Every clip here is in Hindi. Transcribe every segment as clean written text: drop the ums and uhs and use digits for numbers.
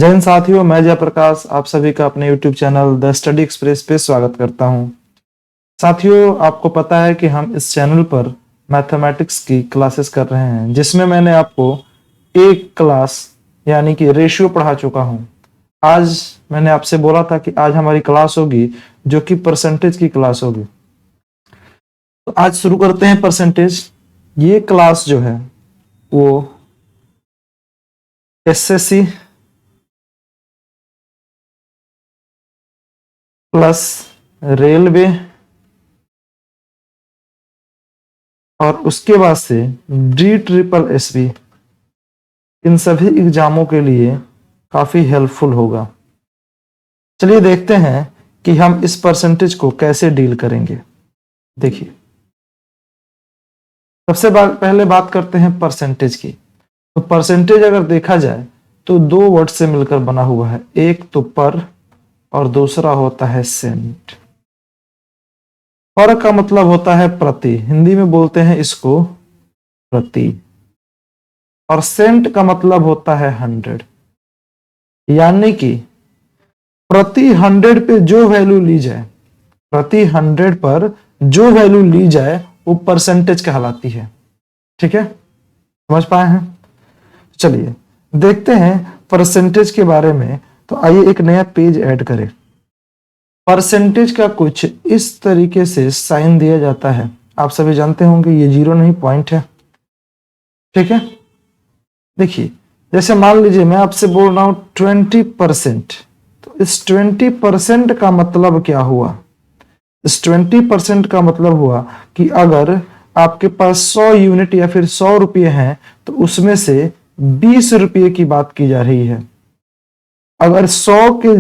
जय हिंद साथियों, मैं जयप्रकाश आप सभी का अपने YouTube channel the study express पे स्वागत करता हूं। साथियों, आपको पता है कि हम इस चैनल पर मैथमेटिक्स की क्लासेस कर रहे हैं, जिसमें मैंने आपको एक क्लास यानी कि रेशियो पढ़ा चुका हूं। आज मैंने आपसे बोला था कि आज हमारी क्लास होगी जो कि परसेंटेज की क्लास होगी। तो आज शुरू करते हैं परसेंटेज। ये क्लास जो है वो एसएससी प्लस रेलवे और उसके बाद से DSSB इन सभी एग्जामों के लिए काफी हेल्पफुल होगा। चलिए देखते हैं कि हम इस परसेंटेज को कैसे डील करेंगे। देखिए, सबसे पहले बात करते हैं परसेंटेज की। तो परसेंटेज अगर देखा जाए तो दो वर्ड से मिलकर बना हुआ है, एक तो पर और दूसरा होता है सेंट। पर का मतलब होता है प्रति, हिंदी में बोलते हैं इसको प्रति, और सेंट का मतलब होता है 100, यानी कि प्रति 100 पे जो वैल्यू ली जाए, प्रति 100 पर जो वैल्यू ली जाए वो परसेंटेज कहलाती है। ठीक है, समझ पाए हैं? चलिए देखते हैं परसेंटेज के बारे में। तो आइए एक नया पेज ऐड करें। परसेंटेज का कुछ इस तरीके से साइन दिया जाता है। आप सभी जानते होंगे ये जीरो नहीं, पॉइंट है। ठीक है, देखिए जैसे मान लीजिए मैं आपसे बोल रहा हूं 20%, तो इस 20% का मतलब क्या हुआ? इस 20% का मतलब हुआ कि अगर आपके पास 100 यूनिट या फिर 100 रुपये हैं तो उसमें से 20 रुपये की बात की जा रही है। अगर 100 के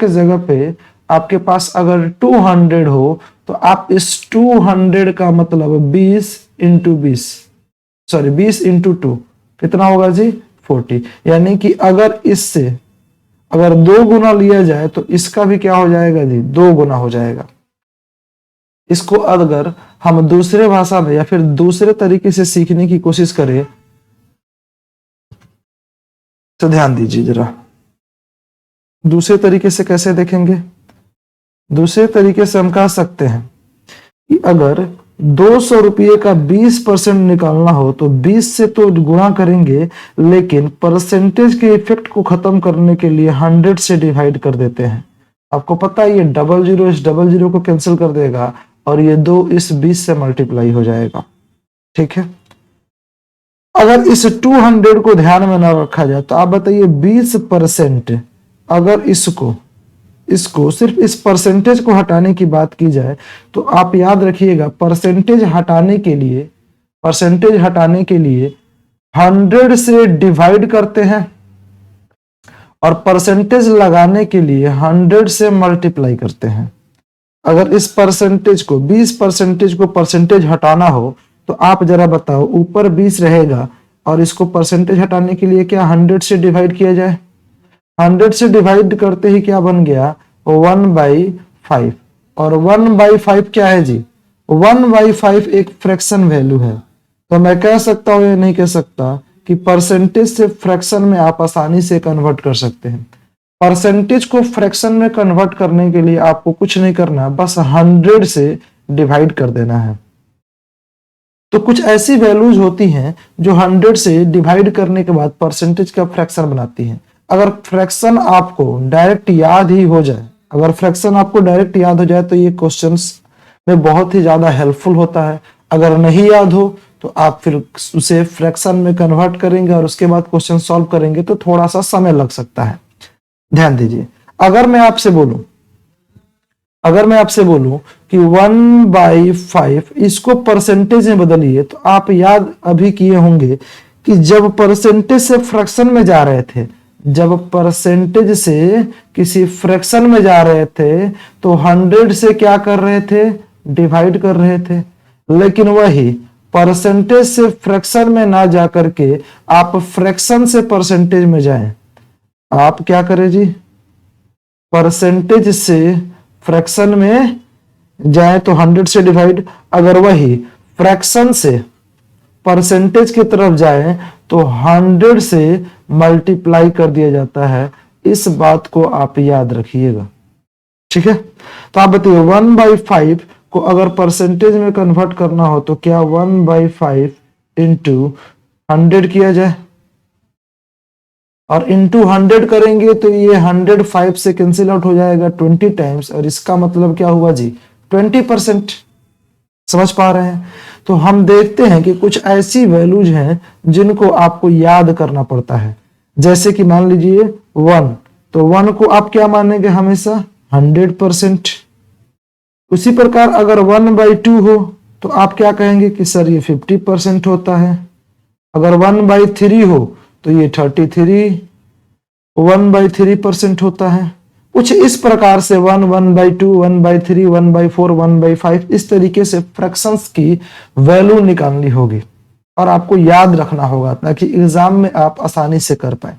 जगह पे आपके पास अगर 200 हो तो आप इस 200 का मतलब 20 इंटू 2 कितना होगा जी? 40। यानी कि अगर इससे अगर 2 गुना लिया जाए तो इसका भी क्या हो जाएगा जी? 2 गुना हो जाएगा। इसको अगर हम दूसरे भाषा में या फिर दूसरे तरीके से सीखने की कोशिश करें तो ध्यान दीजिए जरा, दूसरे तरीके से कैसे देखेंगे? दूसरे तरीके से हम कह सकते हैं कि अगर 200 रुपये का 20% निकालना हो तो 20 से तो गुणा करेंगे, लेकिन परसेंटेज के इफेक्ट को खत्म करने के लिए 100 से डिवाइड कर देते हैं। आपको पता है ये डबल जीरो इस डबल जीरो को कैंसिल कर देगा और ये 2 इस 20 से मल्टीप्लाई हो जाएगा। ठीक है, अगर इस 200 को ध्यान में ना रखा जाए तो आप बताइए 20%, अगर इसको सिर्फ इस परसेंटेज को हटाने की बात की जाए तो आप याद रखिएगा परसेंटेज हटाने के लिए 100 से डिवाइड करते हैं और परसेंटेज लगाने के लिए 100 से मल्टीप्लाई करते हैं। अगर इस परसेंटेज को 20% को परसेंटेज हटाना हो तो आप जरा बताओ, ऊपर 20 रहेगा और इसको परसेंटेज हटाने के लिए क्या 100 से डिवाइड किया जाए? 100 से डिवाइड करते ही क्या बन गया? 1/5। और 1/5 क्या है जी? 1/5 एक फ्रैक्शन वैल्यू है। तो मैं कह सकता हूं या नहीं कह सकता कि परसेंटेज से फ्रैक्शन में आप आसानी से कन्वर्ट कर सकते हैं। परसेंटेज को फ्रैक्शन में कन्वर्ट करने के लिए आपको कुछ नहीं करना, बस 100 से डिवाइड कर देना है। तो कुछ ऐसी वैल्यूज होती हैं जो 100 से डिवाइड करने के बाद परसेंटेज का फ्रैक्शन बनाती हैं। अगर फ्रैक्शन आपको डायरेक्ट याद हो जाए तो ये क्वेश्चंस में बहुत ही ज्यादा हेल्पफुल होता है। अगर नहीं याद हो तो आप फिर उसे फ्रैक्शन में कन्वर्ट करेंगे और उसके बाद क्वेश्चन सॉल्व करेंगे तो थोड़ा सा समय लग सकता है। ध्यान दीजिए, अगर मैं आपसे बोलूं कि 1/5 इसको परसेंटेज में बदलिए, तो आप याद अभी किए होंगे कि जब परसेंटेज से फ्रैक्शन में जा रहे थे, किसी फ्रैक्शन में जा रहे थे तो 100 से क्या कर रहे थे? डिवाइड कर रहे थे। लेकिन वही परसेंटेज से फ्रैक्शन में ना जा करके आप फ्रैक्शन से परसेंटेज में जाएं, आप क्या करें जी? परसेंटेज से फ्रैक्शन में जाए तो 100 से डिवाइड। अगर वही फ्रैक्शन से परसेंटेज की तरफ जाए तो 100 से मल्टीप्लाई कर दिया जाता है। इस बात को आप याद रखिएगा, ठीक है। तो आप बताइए 1/5 को अगर परसेंटेज में कन्वर्ट करना हो तो क्या 1/5 इंटू 100 किया जाए, और इंटू 100 करेंगे तो ये 100 5 से कैंसिल आउट हो जाएगा 20 टाइम्स, और इसका मतलब क्या हुआ जी 20%। समझ पा रहे हैं। तो हम देखते हैं कि कुछ ऐसी वैल्यूज हैं जिनको आपको याद करना पड़ता है, जैसे कि मान लीजिए 1, तो 1 को आप क्या मानेंगे हमेशा 100%। उसी प्रकार अगर 1/2 हो तो आप क्या कहेंगे कि सर ये 50% होता है। अगर 1/3 हो तो ये 1/3% होता है। कुछ इस प्रकार से 1, 1/2, 1/3, 1/4, 1/5 इस तरीके से फ्रैक्शंस की वैल्यू निकालनी होगी और आपको याद रखना होगा ताकि एग्जाम में आप आसानी से कर पाए।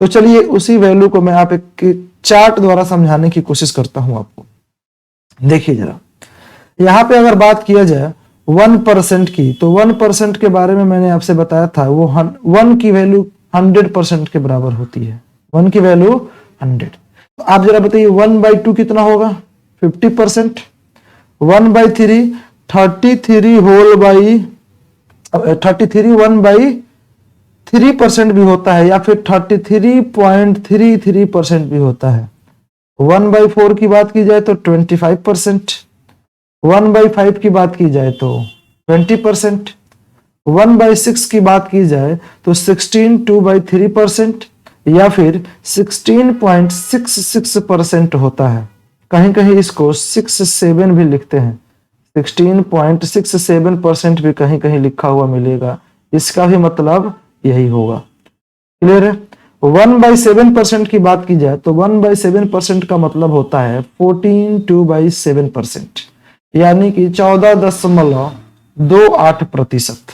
तो चलिए उसी वैल्यू को मैं आप एक चार्ट द्वारा समझाने की कोशिश करता हूं आपको। देखिए जरा, यहां पे अगर बात किया जाए 1% की, तो 1% के बारे में मैंने आपसे बताया था, वो 1 की वैल्यू 100% के बराबर होती है। 1 की वैल्यू 100। तो आप जरा बताइए 1/2 कितना होगा 50%। 1/3 33 होल बाई 33 1/3% भी होता है, या फिर 33.33% भी होता है। 1/4 की बात की जाए तो 25%। 1/5 की बात की जाए तो 20%। 1/6 की बात की जाए तो 16 2/3%, या फिर 16.66% होता है। कहीं कहीं इसको 67 भी लिखते हैं, 16.67% भी कहीं कहीं लिखा हुआ मिलेगा। इसका भी मतलब यही होगा। क्लियर है। 1/7% की बात की जाए तो 1/7% का मतलब होता है 14 2/7%, यानी कि 14.28%।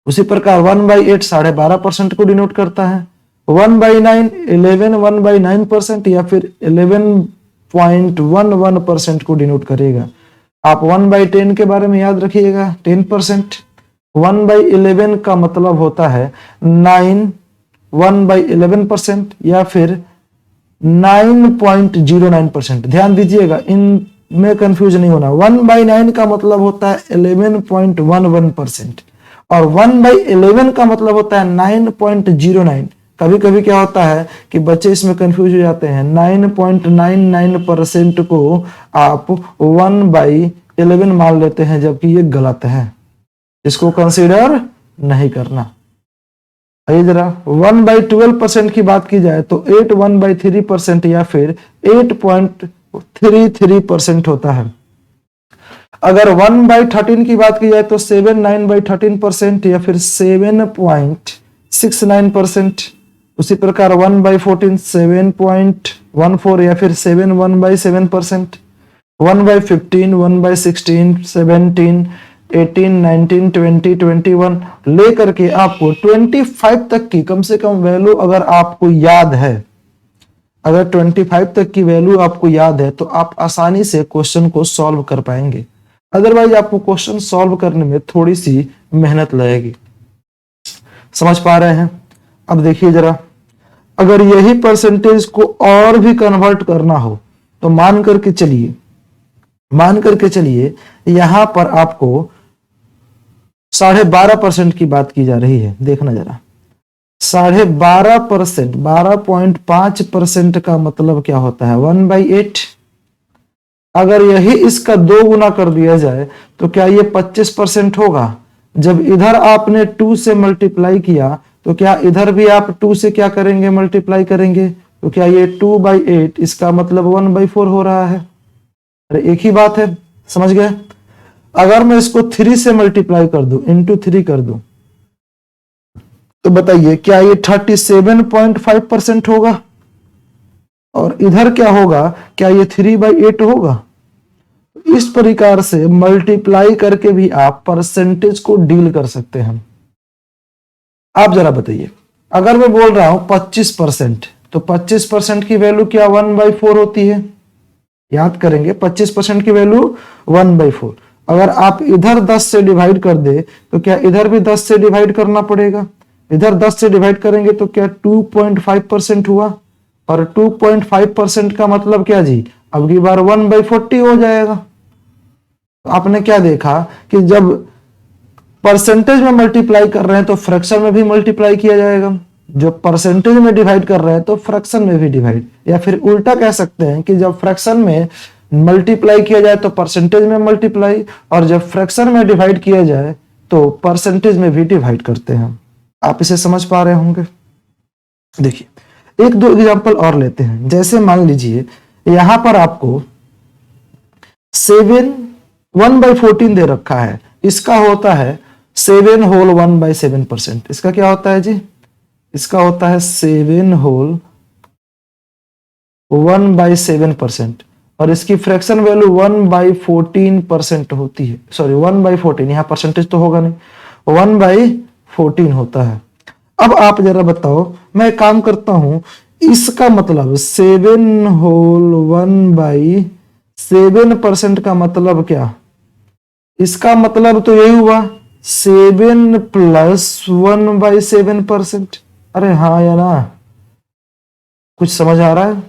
उसी प्रकार 1/8 12.5% को डिनोट करता है। 1/9 1/9%, या फिर 11.11% को डिनोट करेगा। आप 1/10 के बारे में याद रखिएगा 10%। 1/11 का मतलब होता है 1/11%, या फिर 9.09%। ध्यान दीजिएगा, इनमें कंफ्यूज नहीं होना। 1/9 का मतलब होता है 11.11%, और 1/11 का मतलब होता है 9.09। कभी कभी क्या होता है कि बच्चे इसमें कंफ्यूज हो जाते हैं। 9.99% को आप 1/11 मान लेते हैं, जबकि ये गलत है, इसको कंसीडर नहीं करना। आइए जरा 1/12% की बात की जाए तो 8 1/3%, या फिर 8.33% होता है। अगर 1/13 की बात की जाए तो 7 9/13%, या फिर 7.69%। उसी प्रकार 1/14 7.14, या फिर 7 1/7%। 1/15 1/16 17 18 19 20 21 लेकर के आपको 25 तक की कम से कम वैल्यू अगर आपको याद है, अगर 25 तक की वैल्यू आपको याद है तो आप आसानी से क्वेश्चन को सॉल्व कर पाएंगे। अदरवाइज आपको क्वेश्चन सॉल्व करने में थोड़ी सी मेहनत लगेगी। समझ पा रहे हैं। अब देखिए जरा, अगर यही परसेंटेज को और भी कन्वर्ट करना हो तो मान करके चलिए यहां पर आपको 12.5% की बात की जा रही है। देखना जरा, 12.5%, 12.5% का मतलब क्या होता है 1/8। अगर यही इसका 2 गुना कर दिया जाए तो क्या ये 25% होगा। जब इधर आपने 2 से मल्टीप्लाई किया तो क्या इधर भी आप 2 से क्या करेंगे मल्टीप्लाई करेंगे, तो क्या ये 2/8 इसका मतलब 1/4 हो रहा है। अरे एक ही बात है, समझ गए। अगर मैं इसको 3 से मल्टीप्लाई कर दूं, इंटू 3 कर दूं, तो बताइए क्या ये 37.5% होगा, और इधर क्या होगा, क्या ये 3/8 होगा। इस प्रकार से मल्टीप्लाई करके भी आप परसेंटेज को डील कर सकते हैं। आप जरा बताइए, अगर मैं बोल रहा हूं 25%, तो 25% की वैल्यू क्या 1/4 होती है। याद करेंगे 25% की वैल्यू 1/4। अगर आप इधर 10 से डिवाइड कर दे तो क्या इधर भी 10 से डिवाइड करना पड़ेगा? इधर 10 से डिवाइड करेंगे तो क्या 2.5% हुआ, और 2.5% का मतलब क्या जी, अब की बार 1/40 हो जाएगा। तो आपने क्या देखा कि जब परसेंटेज में मल्टीप्लाई कर रहे हैं तो फ्रैक्शन में भी मल्टीप्लाई किया जाएगा, जो परसेंटेज में डिवाइड कर रहे हैं तो फ्रैक्शन में भी डिवाइड, या फिर उल्टा कह सकते हैं कि जब फ्रैक्शन में मल्टीप्लाई किया जाए तो परसेंटेज में मल्टीप्लाई, और जब फ्रैक्शन में डिवाइड किया जाए तो परसेंटेज में भी डिवाइड करते हैं। आप इसे समझ पा रहे होंगे। देखिए एक दो एग्जांपल और लेते हैं। जैसे मान लीजिए यहां पर आपको 7 1/14 दे रखा है, इसका होता है 7 होल 1/7%। इसका क्या होता है जी, इसका होता है 7 होल 1/7%, और इसकी फ्रैक्शन वैल्यू 1/14% होती है। सॉरी 1/14, यहां परसेंटेज तो होगा नहीं, 1/14 होता है। अब आप जरा बताओ, मैं काम करता हूं, इसका मतलब 7 होल 1/7% का मतलब क्या, इसका मतलब तो यही हुआ 7 प्लस 1/7%। अरे हाँ या ना, कुछ समझ आ रहा है?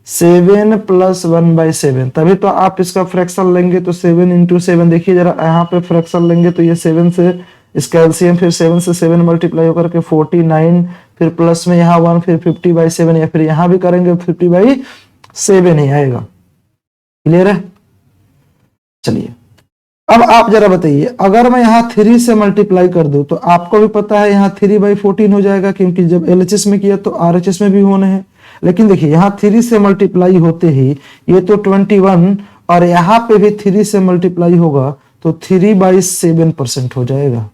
7 प्लस 1/7, तभी तो आप इसका फ्रैक्शन लेंगे तो 7 इंटू 7, देखिए जरा यहाँ पे फ्रैक्शन लेंगे तो ये 7 से इसका एलसीएम, फिर 7 से 7 मल्टीप्लाई होकर के 49, फिर प्लस में यहाँ 1, फिर 50/7, या फिर यहाँ भी करेंगे 50/7 ही आएगा। क्लियर है? चलिए अब आप जरा बताइए, अगर मैं यहाँ 3 से मल्टीप्लाई कर दूं तो आपको भी पता है यहाँ 3/14 हो जाएगा, क्योंकि जब एलएचएस में किया तो आरएचएस में भी होने हैं। लेकिन देखिए यहाँ 3 से मल्टीप्लाई होते ही ये तो 21, और यहाँ पे भी 3 से मल्टीप्लाई होगा तो 3/7% हो जाएगा,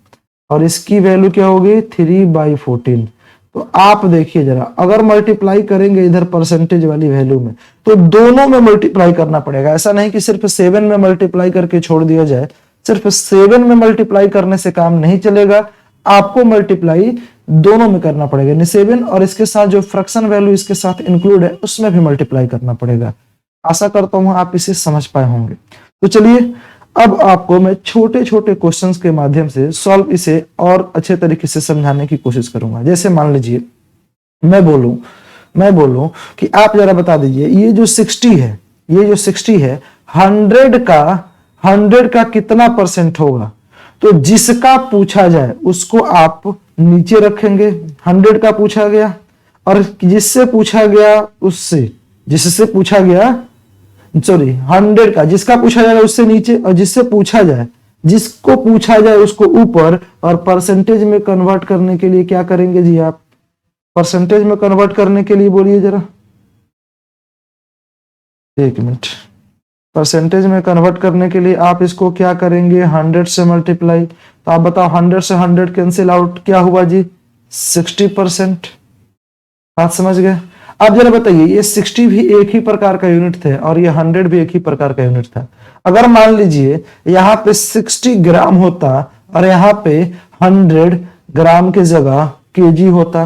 और इसकी वैल्यू क्या होगी 3/14। तो आप देखिए जरा, अगर मल्टीप्लाई करेंगे इधर परसेंटेज वाली वैल्यू में तो दोनों में मल्टीप्लाई करना पड़ेगा। ऐसा नहीं कि सिर्फ 7 में मल्टीप्लाई करके छोड़ दिया जाए, सिर्फ 7 में मल्टीप्लाई करने से काम नहीं चलेगा, आपको मल्टीप्लाई दोनों में करना पड़ेगा, यानी 7 और इसके साथ जो फ्रैक्शन वैल्यू इसके साथ इंक्लूड है उसमें भी मल्टीप्लाई करना पड़ेगा। आशा करता हूं आप इसे समझ पाए होंगे। तो चलिए अब आपको मैं छोटे छोटे क्वेश्चंस के माध्यम से सॉल्व इसे और अच्छे तरीके से समझाने की कोशिश करूंगा। जैसे मान लीजिए मैं बोलूं कि आप जरा बता दीजिए ये जो 60 है, ये जो 60 है 100 का कितना परसेंट होगा। तो जिसका पूछा जाए उसको आप नीचे रखेंगे, 100 का पूछा गया, और जिससे पूछा गया उससे, जिससे पूछा गया सॉरी 100 का जिसका पूछा जाएगा उससे नीचे, और जिससे पूछा जाए जिसको पूछा जाए उसको ऊपर। और परसेंटेज में कन्वर्ट करने के लिए क्या करेंगे जी आप, परसेंटेज में कन्वर्ट करने के लिए बोलिए जरा, एक मिनट। परसेंटेज में कन्वर्ट करने के लिए आप इसको क्या करेंगे 100 से मल्टीप्लाई। तो आप बताओ 100 से 100 कैंसिल आउट, क्या हुआ जी 60%। बात समझ गए? अब जरा बताइए ये 60 भी एक ही प्रकार का यूनिट थे और ये 100 भी एक ही प्रकार का यूनिट था। अगर मान लीजिए यहाँ पे 60 ग्राम होता और यहाँ पे 100 ग्राम की जगह केजी होता,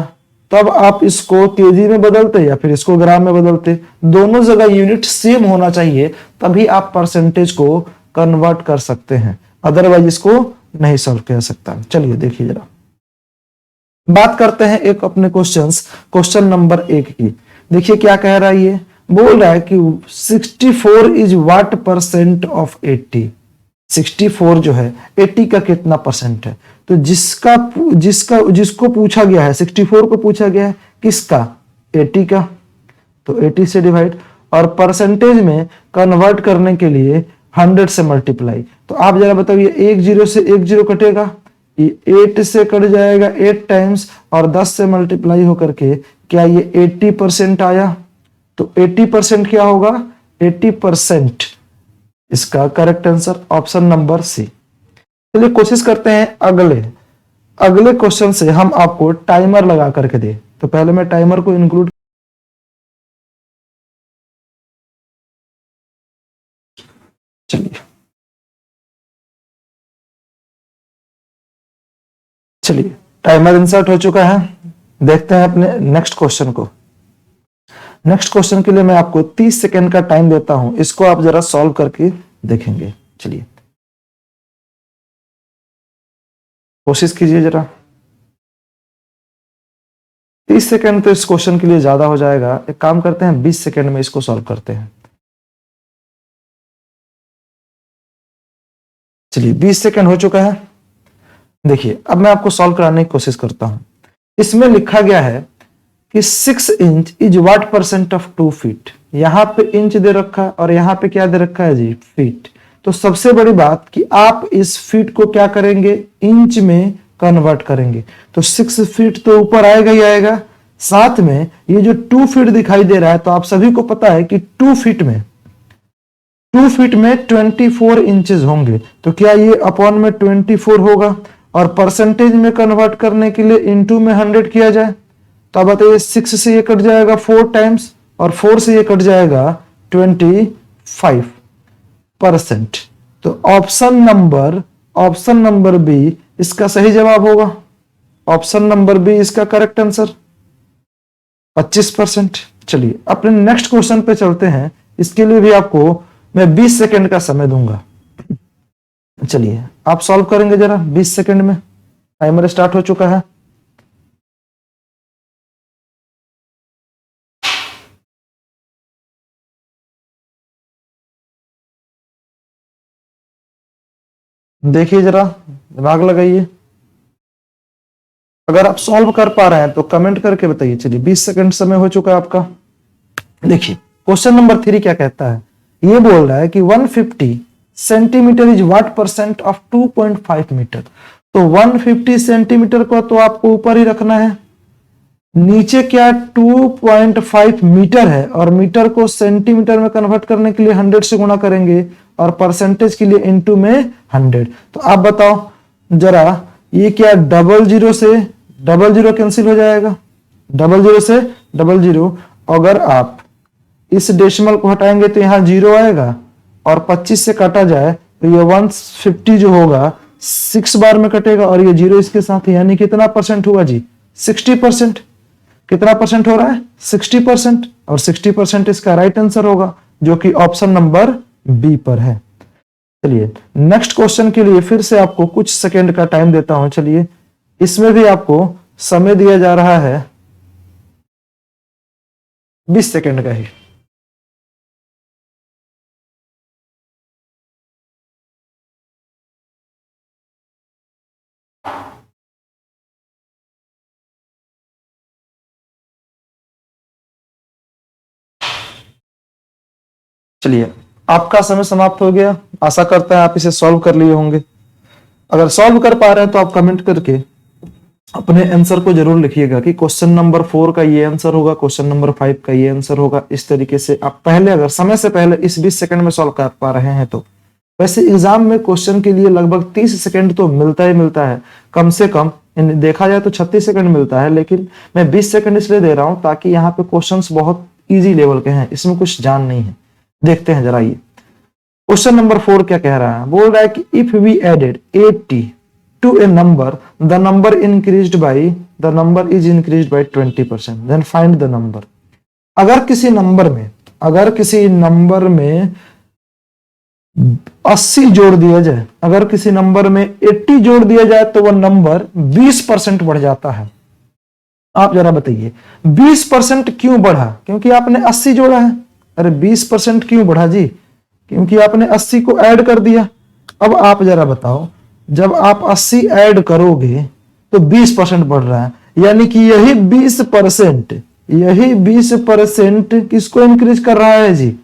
तब आप इसको केजी में बदलते या फिर इसको ग्राम में बदलते। दोनों जगह यूनिट सेम होना चाहिए, तभी आप परसेंटेज को कन्वर्ट कर सकते हैं, अदरवाइज इसको नहीं सॉल्व कर सकता। चलिए देखिए जरा, बात करते हैं एक अपने क्वेश्चन नंबर 1 की। देखिए क्या कह रहा है, ये बोल रहा है कि 64 इज व्हाट परसेंट ऑफ 80। 64 जो है 80 का कितना परसेंट है। तो जिसको पूछा गया है 64 को पूछा गया है किसका, 80 का, तो 80 से डिवाइड, और परसेंटेज में कन्वर्ट करने के लिए 100 से मल्टीप्लाई। तो आप जरा बताइए 1 0 से 1 0 कटेगा, ये 8 से कट जाएगा 8 टाइम्स, और 10 से मल्टीप्लाई होकर के क्या ये 80% आया। तो 80% क्या होगा 80%, इसका correct answer option number C. चलिए कोशिश करते हैं अगले क्वेश्चन से हम आपको टाइमर लगा करके दे। तो पहले मैं टाइमर को इंक्लूड, चलिए टाइमर इंसर्ट हो चुका है। देखते हैं अपने नेक्स्ट क्वेश्चन को। नेक्स्ट क्वेश्चन के लिए मैं आपको 30 सेकेंड का टाइम देता हूं, इसको आप जरा सॉल्व करके देखेंगे। चलिए कोशिश कीजिए जरा। 30 सेकंड तो इस क्वेश्चन के लिए ज्यादा हो जाएगा, एक काम करते हैं 20 सेकंड में इसको सॉल्व करते हैं। चलिए 20 सेकंड हो चुका है। देखिए अब मैं आपको सॉल्व कराने की कोशिश करता हूं। इसमें लिखा गया है कि 6 inch is what percent of 2 feet. यहां पे इंच दे रखा है और यहां पे क्या दे रखा है जी, फीट। तो सबसे बड़ी बात कि आप इस फीट को क्या करेंगे, इंच में कन्वर्ट करेंगे। तो 6 फीट तो ऊपर आएगा ही आएगा, साथ में ये जो 2 फीट दिखाई दे रहा है, तो आप सभी को पता है कि 2 फीट में 24 इंचेस होंगे। तो क्या ये अपॉन में 24 होगा, और परसेंटेज में कन्वर्ट करने के लिए इनटू में 100 किया जाए। तो अब बताइए 6 से ये कट जाएगा 4 टाइम्स, और 4 से ये कट जाएगा 25%। तो ऑप्शन नंबर बी इसका सही जवाब होगा। ऑप्शन नंबर बी इसका करेक्ट आंसर 25%। चलिए अपने नेक्स्ट क्वेश्चन पे चलते हैं। इसके लिए भी आपको मैं 20 सेकंड का समय दूंगा। चलिए आप सॉल्व करेंगे जरा 20 सेकंड में। टाइमर स्टार्ट हो चुका है। देखिए जरा, दिमाग लगाइए। अगर आप सॉल्व कर पा रहे हैं तो कमेंट करके बताइए। चलिए 20 सेकंड समय हो चुका है आपका। देखिए क्वेश्चन नंबर 3 क्या कहता है, ये बोल रहा है कि 150 centimetre is what percent of 2.5 metre. तो 150 सेंटीमीटर को तो आपको ऊपर ही रखना है, नीचे क्या 2.5 मीटर है, और मीटर को सेंटीमीटर में कन्वर्ट करने के लिए 100 से गुणा करेंगे, और परसेंटेज के लिए इनटू में 100। तो आप बताओ जरा, ये क्या डबल जीरो से डबल जीरो कैंसिल हो जाएगा, डबल जीरो से डबल जीरो। अगर आप इस डेसिमल को हटाएंगे तो यहां जीरो आएगा, और 25 से काटा जाए तो ये 150 जो होगा 6 बार में कटेगा, और ये जीरो इसके साथ, यानी कितना परसेंट हुआ जी, 60%। कितना परसेंट हो रहा है, 60%, और 60% इसका राइट आंसर होगा, जो कि ऑप्शन नंबर बी पर है। चलिए नेक्स्ट क्वेश्चन के लिए फिर से आपको कुछ सेकंड का टाइम देता हूं। चलिए इसमें भी आपको समय दिया जा रहा है 20 सेकंड का ही। चलिए आपका समय समाप्त हो गया। आशा करता है आप इसे सॉल्व कर लिए होंगे। अगर सॉल्व कर पा रहे हैं तो आप कमेंट करके अपने आंसर को जरूर लिखिएगा कि क्वेश्चन नंबर 4 का ये आंसर होगा, क्वेश्चन नंबर 5 का ये आंसर होगा। इस तरीके से आप पहले, अगर समय से पहले इस 20 सेकंड में सॉल्व कर पा रहे हैं तो। वैसे एग्जाम में क्वेश्चन के लिए लगभग 30 सेकंड तो मिलता ही मिलता है, कम से कम देखा जाए तो 36 सेकंड मिलता है, लेकिन मैं 20 सेकंड इसलिए दे रहा हूं ताकि यहाँ पे क्वेश्चंस बहुत इजी लेवल के हैं, इसमें कुछ जान नहीं है। देखते हैं जरा ये क्वेश्चन नंबर 4 क्या कह रहा है। बोल रहा है कि if we added 80 to a number, the number increased by, the number is increased by 20%, then find the number. अगर किसी नंबर में 80 जोड़ दिया जाए, अगर किसी नंबर में 80 जोड़ दिया जाए तो वह नंबर 20% बढ़ जाता है। आप जरा बताइए 20% क्यों बढ़ा, क्योंकि आपने 80 जोड़ा है। अरे 20% क्यों बढ़ा जी, क्योंकि आपने 80 को ऐड कर दिया। अब आप जरा बताओ, जब आप 80 ऐड करोगे तो 20% बढ़ रहा है, यानी कि यही 20% किसको इंक्रीज कर रहा है जी,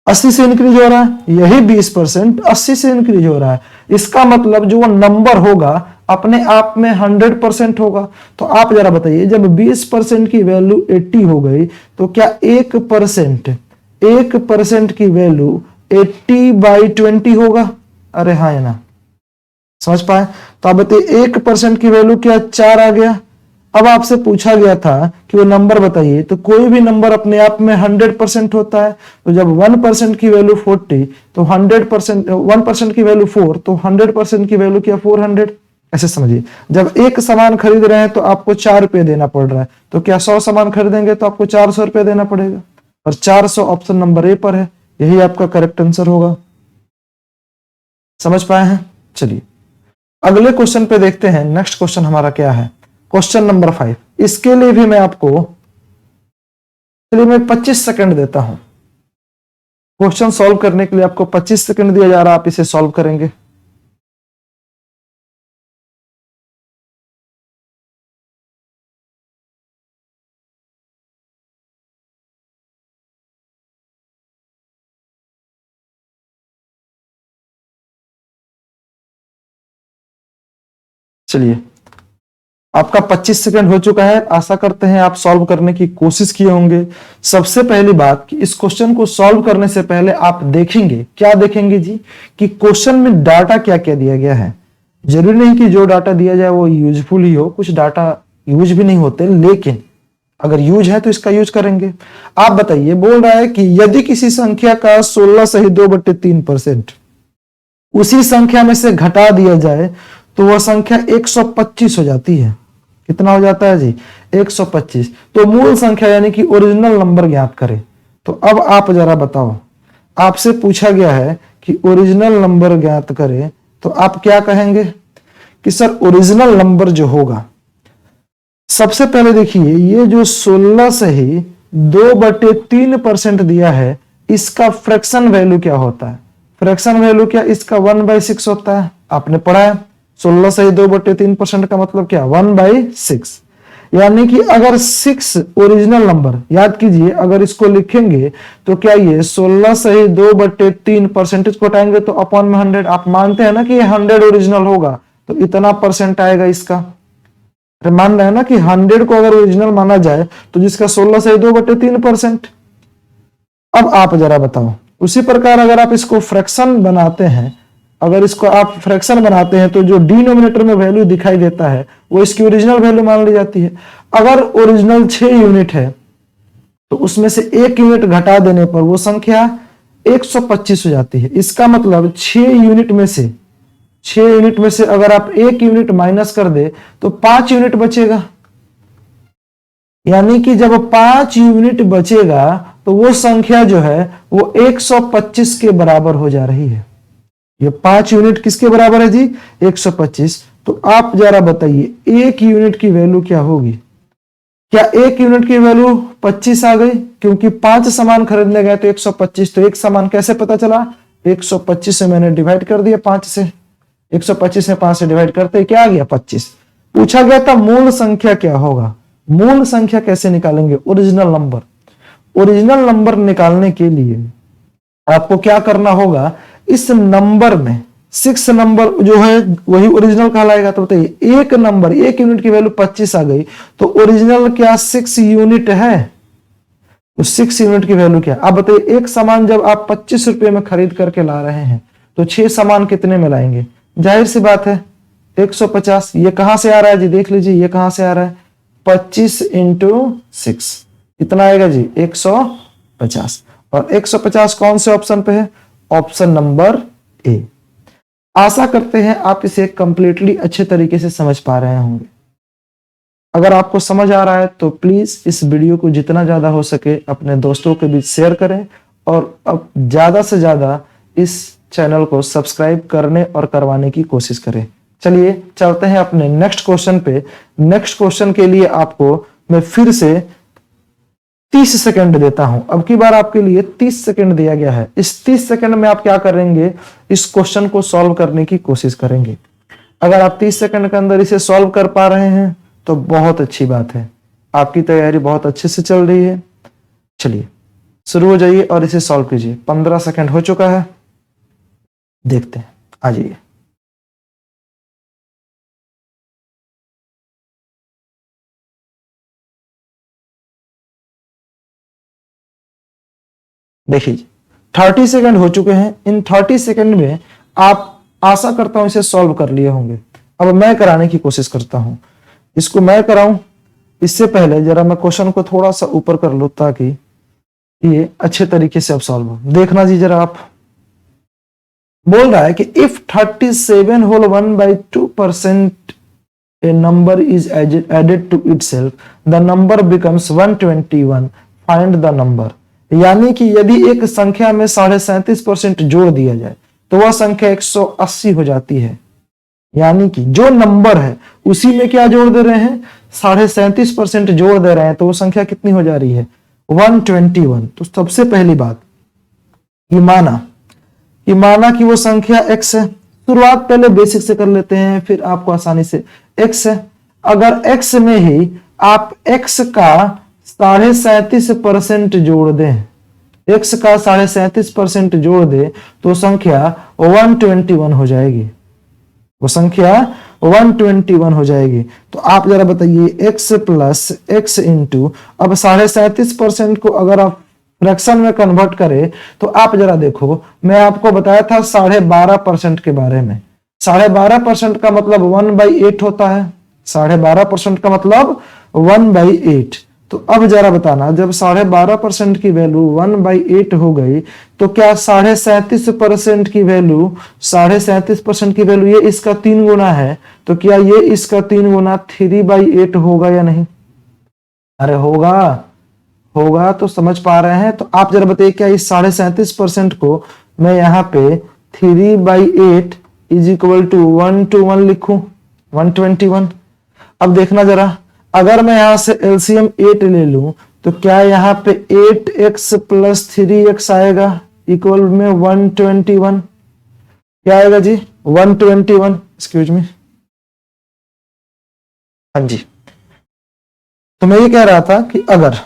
80 से इंक्रीज हो रहा है। यही 20% 80 से इंक्रीज हो रहा है। इसका मतलब जो वो नंबर होगा अपने आप में 100% होगा। तो आप जरा बताइए, जब 20% की वैल्यू 80 हो गई तो क्या 1% की वैल्यू 80/20 होगा? अरे हाँ या ना, समझ पाए? तो आप बताइए 1% की वैल्यू क्या 4 आ गया। अब आपसे पूछा गया था कि वो नंबर बताइए, तो कोई भी नंबर अपने आप में 100% होता है। तो जब 1% की वैल्यू 40 तो 100%, 1% की वैल्यू 4 तो 100% की वैल्यू क्या 400। ऐसे समझिए, जब एक सामान खरीद रहे हैं तो आपको 4 रुपए देना पड़ रहा है, तो क्या 100 सामान खरीदेंगे तो आपको 400 रुपए देना पड़ेगा, और 400 ऑप्शन नंबर ए पर है। यही आपका करेक्ट आंसर होगा। समझ पाए हैं? चलिए अगले क्वेश्चन पे देखते हैं। नेक्स्ट क्वेश्चन हमारा क्या है, क्वेश्चन नंबर 5। इसके लिए भी मैं आपको, चलिए मैं 25 सेकंड देता हूं क्वेश्चन सॉल्व करने के लिए। आपको 25 सेकंड दिया जा रहा है, आप इसे सॉल्व करेंगे। चलिए, आपका 25 सेकंड हो चुका है। आशा करते हैं आप सॉल्व करने की कोशिश किए होंगे। सबसे पहली बात कि इस क्वेश्चन को सॉल्व करने से पहले आप देखेंगे, क्या देखेंगे जी, कि क्वेश्चन में डाटा क्या क्या दिया गया है। जरूरी नहीं कि जो डाटा दिया जाए वो यूजफुल ही हो, कुछ डाटा यूज भी नहीं होते, लेकिन अगर यूज है तो इसका यूज करेंगे। आप बताइए, बोल रहा है कि यदि किसी संख्या का 16 सही 2/3% उसी संख्या में से घटा दिया जाए तो वह संख्या 125 हो जाती है। कितना हो जाता है जी, 125। तो मूल संख्या यानी कि ओरिजिनल नंबर ज्ञात करें। तो अब आप जरा बताओ, आपसे पूछा गया है कि ओरिजिनल नंबर ज्ञात करें, तो आप क्या कहेंगे कि सर ओरिजिनल नंबर जो होगा, सबसे पहले देखिए ये जो 16 से ही 2/3% दिया है, इसका फ्रैक्शन वैल्यू क्या होता है। फ्रैक्शन वैल्यू क्या, इसका 1/6 होता है। आपने पढ़ा है 16 से ही 2/3% का मतलब क्या, 1/6। यानी कि अगर 6 ओरिजिनल नंबर, याद कीजिए, अगर इसको लिखेंगे तो क्या ये 16 से ही 2/3% को हटाएंगे तो अपॉन में 100। आप मानते हैं ना कि ये 100 ओरिजिनल होगा, तो इतना परसेंट आएगा इसका। मान रहे हैं ना कि 100 को अगर ओरिजिनल माना जाए तो जिसका 16 से 2/3%। अब आप जरा बताओ, उसी प्रकार अगर आप इसको फ्रैक्शन बनाते हैं, अगर इसको आप फ्रैक्शन बनाते हैं तो जो डिनोमिनेटर में वैल्यू दिखाई देता है वो इसकी ओरिजिनल वैल्यू मान ली जाती है। अगर ओरिजिनल 6 यूनिट है तो उसमें से 1 यूनिट घटा देने पर वो संख्या 125 हो जाती है। इसका मतलब 6 यूनिट में से अगर आप 1 यूनिट माइनस कर दे तो 5 यूनिट बचेगा। यानी कि जब 5 यूनिट बचेगा तो वो संख्या जो है वो 125 के बराबर हो जा रही है। ये 5 यूनिट किसके बराबर है जी, 125। तो आप जरा बताइए 1 यूनिट की वैल्यू क्या होगी। क्या 1 यूनिट की वैल्यू 25 आ गई, क्योंकि 5 सामान खरीदने गए तो 125। तो एक सामान कैसे पता चला, 125 से मैंने डिवाइड कर दिया 5 से। 125 में 5 से डिवाइड करते क्या आ गया, 25। पूछा गया था मूल संख्या क्या होगा। मूल संख्या कैसे निकालेंगे, ओरिजिनल नंबर। ओरिजिनल नंबर निकालने के लिए आपको क्या करना होगा, इस नंबर में 6 नंबर जो है वही ओरिजिनल कहलाएगा। तो बताइए एक नंबर, 1 यूनिट की वैल्यू 25 आ गई, तो ओरिजिनल क्या 6 यूनिट है। तो 6 यूनिट की वैल्यू क्या। आप बताइए एक सामान जब आप 25 रुपए में खरीद करके ला रहे हैं तो 6 सामान कितने में लाएंगे, जाहिर सी बात है 150। ये कहां से आ रहा है जी, देख लीजिए ये कहां से आ रहा है, 25 × 6 कितना आएगा जी, 150। और 150 कौन से ऑप्शन पे है, ऑप्शन नंबर ए। आशा करते हैं आप इसे कंप्लीटली अच्छे तरीके से समझ पा रहे होंगे। अगर आपको समझ आ रहा है तो प्लीज इस वीडियो को जितना ज्यादा हो सके अपने दोस्तों के बीच शेयर करें, और अब ज्यादा से ज्यादा इस चैनल को सब्सक्राइब करने और करवाने की कोशिश करें। चलिए चलते हैं अपने नेक्स्ट क्वेश्चन पे। नेक्स्ट क्वेश्चन के लिए आपको मैं फिर से 30 सेकंड देता हूं। अब की बार आपके लिए 30 सेकंड दिया गया है। इस 30 सेकंड में आप क्या करेंगे, इस क्वेश्चन को सॉल्व करने की कोशिश करेंगे। अगर आप 30 सेकंड के अंदर इसे सॉल्व कर पा रहे हैं तो बहुत अच्छी बात है, आपकी तैयारी बहुत अच्छे से चल रही है। चलिए शुरू हो जाइए और इसे सॉल्व कीजिए। 15 सेकंड हो चुका है, देखते हैं, आ जाइए। देखिए 30 सेकंड हो चुके हैं। इन 30 सेकंड में आप, आशा करता हूं इसे सॉल्व कर लिए होंगे। अब मैं कराने की कोशिश करता हूं, इसको मैं कराऊं। इससे पहले जरा मैं क्वेश्चन को थोड़ा सा ऊपर कर लूं ताकि ये अच्छे तरीके से अब सॉल्व हो। देखना जी जरा, आप बोल रहा है कि if 37 whole 1/2% a number is added to itself, the number becomes 121, find the number। यानी कि यदि एक संख्या में 37.5% जोड़ दिया जाए तो वह संख्या 180 हो जाती है। यानी कि जो नंबर है उसी में क्या जोड़ दे रहे हैं, 37.5% जोड़ दे रहे हैं, तो वो संख्या कितनी हो जा रही है, 121। तो सबसे पहली बात ये माना कि वो संख्या x है। शुरुआत पहले बेसिक से कर लेते हैं, फिर आपको आसानी से, x है, अगर x में ही आप x का 37.5% जोड़ दें, x का 37.5% जोड़ दे तो संख्या 121 हो जाएगी, वो संख्या 121 हो जाएगी। तो आप जरा बताइए x प्लस x इंटू, अब 37.5% को अगर आप फ्रैक्शन में कन्वर्ट करें तो आप जरा देखो, मैं आपको बताया था 12.5% के बारे में। 12.5% का मतलब 1/8 होता है, 12.5% का मतलब 1/8। तो अब जरा बताना, जब 12.5% की वैल्यू 1/8 हो गई तो क्या 37.5% की वैल्यू, 37.5% की वैल्यू ये इसका 3 गुना है, तो क्या ये इसका 3 गुना 3/8 होगा या नहीं? अरे होगा तो समझ पा रहे हैं। तो आप जरा बताइए, क्या इस 37.5% को मैं यहाँ पे 3/8 इज इक्वल टू 121 लिखूं, 121। अब देखना जरा, अगर मैं यहां से एलसीएम 8 ले लूं तो क्या यहाँ पे 8x प्लस 3x आएगा इक्वल में 121, क्या आएगा जी, 121, एक्सक्यूज मी, हाँ जी। तो मैं ये कह रहा था कि अगर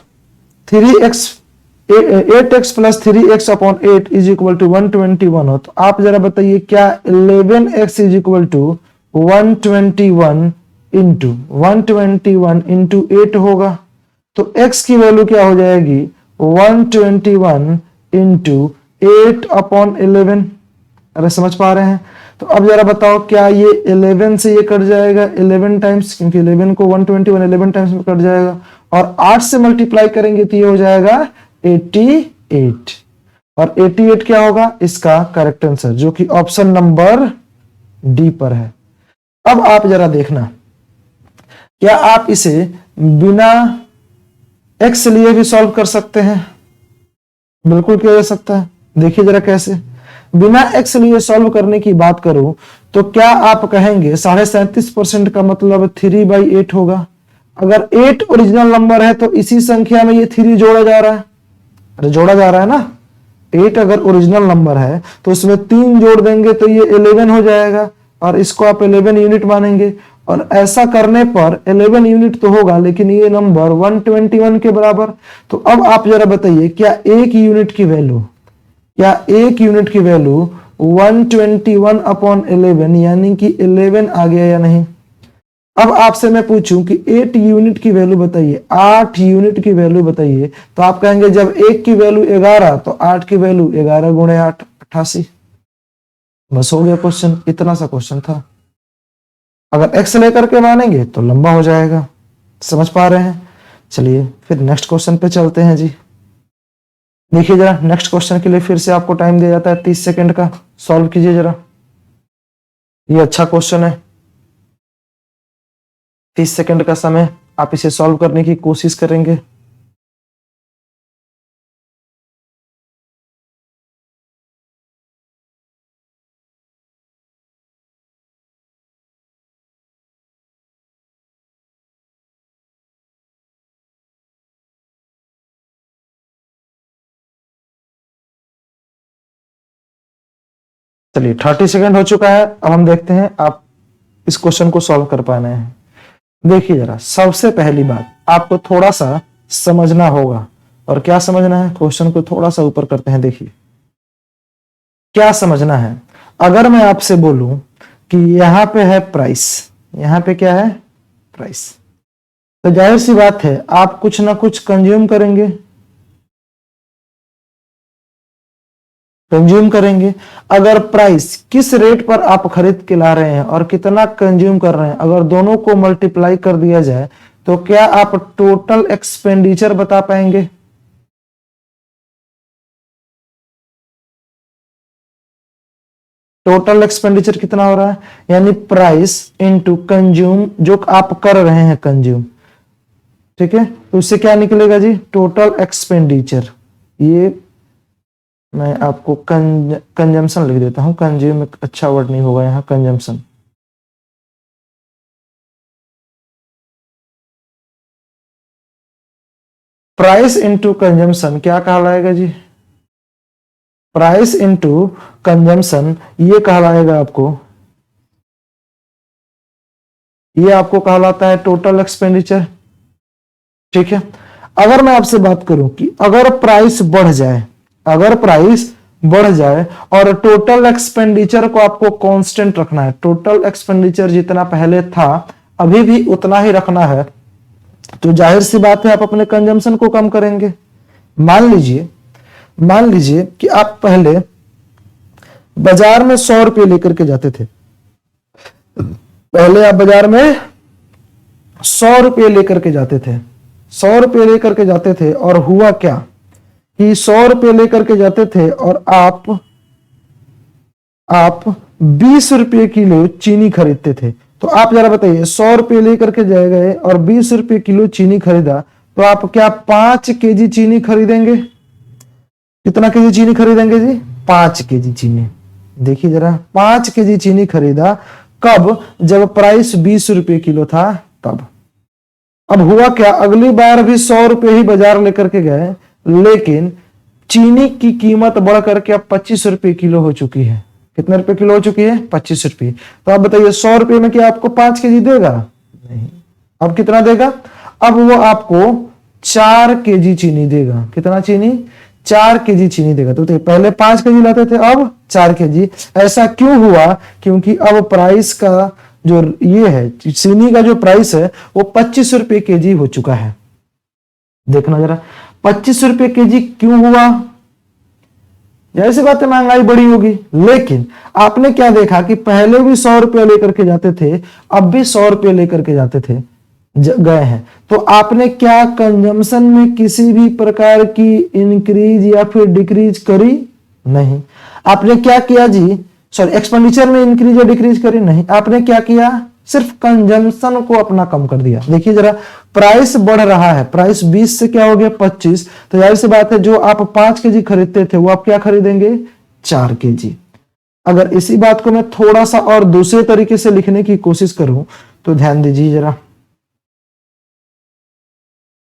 8x plus 3x upon 8 is equal to 121 हो, तो आप जरा बताइए क्या 11x is equal to 121 into 8 होगा? तो x की वैल्यू क्या हो जाएगी, 121 इंटू 8 अपॉन 11। अरे समझ पा रहे हैं? तो अब जरा बताओ, क्या ये 11 से ये कट जाएगा 11 टाइम्स, क्योंकि 11 को 121 11 टाइम्स में कट जाएगा, और 8 से मल्टीप्लाई करेंगे तो ये हो जाएगा 88, और 88 क्या होगा इसका करेक्ट आंसर, जो कि ऑप्शन नंबर डी पर है। अब आप जरा देखना, क्या आप इसे बिना x लिए भी सॉल्व कर सकते हैं? बिल्कुल किया जा सकता है। देखिए जरा कैसे, बिना x लिए सॉल्व करने की बात करूं तो क्या आप कहेंगे 37.5% का मतलब 3/8 होगा? अगर 8 ओरिजिनल नंबर है तो इसी संख्या में ये 3 जोड़ा जा रहा है, अरे जोड़ा जा रहा है ना। 8 अगर ओरिजिनल नंबर है तो उसमें 3 जोड़ देंगे तो ये 11 हो जाएगा, और इसको आप 11 यूनिट मानेंगे, और ऐसा करने पर 11 यूनिट तो होगा लेकिन ये नंबर 121 के बराबर। तो अब आप जरा बताइए, क्या एक यूनिट की वैल्यू 121 अपॉन 11 यानी कि 11 आ गया या नहीं? अब आपसे मैं पूछूं कि 8 यूनिट की वैल्यू बताइए, 8 यूनिट की वैल्यू बताइए, तो आप कहेंगे जब 1 की वैल्यू 11 तो 8 की वैल्यू 11 गुणे 8 88। बस हो गया क्वेश्चन, इतना सा क्वेश्चन था। अगर x लेकर के मानेंगे तो लंबा हो जाएगा, समझ पा रहे हैं? चलिए फिर नेक्स्ट क्वेश्चन पे चलते हैं जी। देखिए जरा, नेक्स्ट क्वेश्चन के लिए फिर से आपको टाइम दिया जाता है 30 सेकंड का, सॉल्व कीजिए जरा, ये अच्छा क्वेश्चन है। 30 सेकंड का समय, आप इसे सॉल्व करने की कोशिश करेंगे। चलिए 30 सेकंड हो चुका है, अब हम देखते हैं आप इस क्वेश्चन को सॉल्व कर पाने हैं। देखिए जरा, सबसे पहली बात आपको थोड़ा सा समझना होगा, और क्या समझना है, क्वेश्चन को थोड़ा सा ऊपर करते हैं। देखिए क्या समझना है, अगर मैं आपसे बोलूं कि यहां पे है प्राइस, यहां पे क्या है, प्राइस, तो जाहिर सी बात है आप कुछ ना कुछ कंज्यूम करेंगे, अगर प्राइस किस रेट पर आप खरीद के ला रहे हैं और कितना कंज्यूम कर रहे हैं, अगर दोनों को मल्टीप्लाई कर दिया जाए तो क्या आप टोटल एक्सपेंडिचर बता पाएंगे? टोटल एक्सपेंडिचर कितना हो रहा है, यानी प्राइस इनटू कंज्यूम, जो आप कर रहे हैं कंज्यूम, ठीक है, तो उससे क्या निकलेगा जी, टोटल एक्सपेंडिचर। ये मैं आपको कंजम्पशन लिख देता हूं, कंज्यूम एक अच्छा वर्ड नहीं होगा यहाँ, कंजम्पशन। प्राइस इंटू कंजम्पशन क्या कहलाएगा जी? प्राइस इंटू कंजम्पशन ये कहलाएगा आपको, ये आपको कहलाता है टोटल एक्सपेंडिचर। ठीक है, अगर मैं आपसे बात करूं कि अगर प्राइस बढ़ जाए, अगर प्राइस बढ़ जाए और टोटल एक्सपेंडिचर को आपको कांस्टेंट रखना है, टोटल एक्सपेंडिचर जितना पहले था अभी भी उतना ही रखना है, तो जाहिर सी बात है आप अपने कंजम्पशन को कम करेंगे। मान लीजिए कि आप पहले बाजार में 100 रुपये लेकर के जाते थे, पहले आप बाजार में 100 रुपये लेकर के जाते थे, 100 रुपये लेकर के जाते थे और हुआ क्या कि 100 रुपये लेकर के जाते थे और आप 20 रुपये किलो चीनी खरीदते थे। तो आप जरा बताइए, 100 रुपये लेकर के जाए गए और 20 रुपये किलो चीनी खरीदा, तो आप क्या 5 केजी चीनी खरीदेंगे? कितना केजी चीनी खरीदेंगे जी? 5 केजी चीनी। देखिए जरा, 5 केजी चीनी खरीदा कब? जब प्राइस 20 रुपये किलो था तब। अब हुआ क्या, अगली बार भी 100 रुपये ही बाजार लेकर के गए, लेकिन चीनी की कीमत बढ़ करके अब 25 रुपये किलो हो चुकी है। कितने रुपए किलो हो चुकी है? 25 रुपये। तो आप बताइए 100 रुपये में क्या आपको 5 केजी देगा? नहीं। अब कितना देगा? अब वो आपको 4 केजी चीनी देगा। कितना चीनी? 4 केजी चीनी देगा। तो पहले 5 केजी लाते थे, अब 4 केजी। ऐसा क्यों हुआ? क्योंकि अब प्राइस का जो ये है, चीनी का जो प्राइस है वो 25 रुपये केजी हो चुका है। देखना जरा, 25 रुपये केजी क्यों हुआ? ऐसी बात है, महंगाई बढ़ी होगी। लेकिन आपने क्या देखा कि पहले भी 100 रुपये लेकर के जाते थे, अब भी 100 रुपये लेकर के जाते थे, गए हैं। तो आपने क्या कंजम्पशन में किसी भी प्रकार की इंक्रीज या फिर डिक्रीज करी? नहीं। आपने क्या किया जी? सॉरी, एक्सपेंडिचर में इंक्रीज या डिक्रीज करी? नहीं। आपने क्या किया? सिर्फ कंजम्पशन को अपना कम कर दिया। देखिए जरा, प्राइस बढ़ रहा है, प्राइस 20 से क्या हो गया 25, तो जाहिर सी बात है जो आप 5 केजी खरीदते थे वो आप क्या खरीदेंगे? 4 केजी। अगर इसी बात को मैं थोड़ा सा और दूसरे तरीके से लिखने की कोशिश करूं तो ध्यान दीजिए जरा।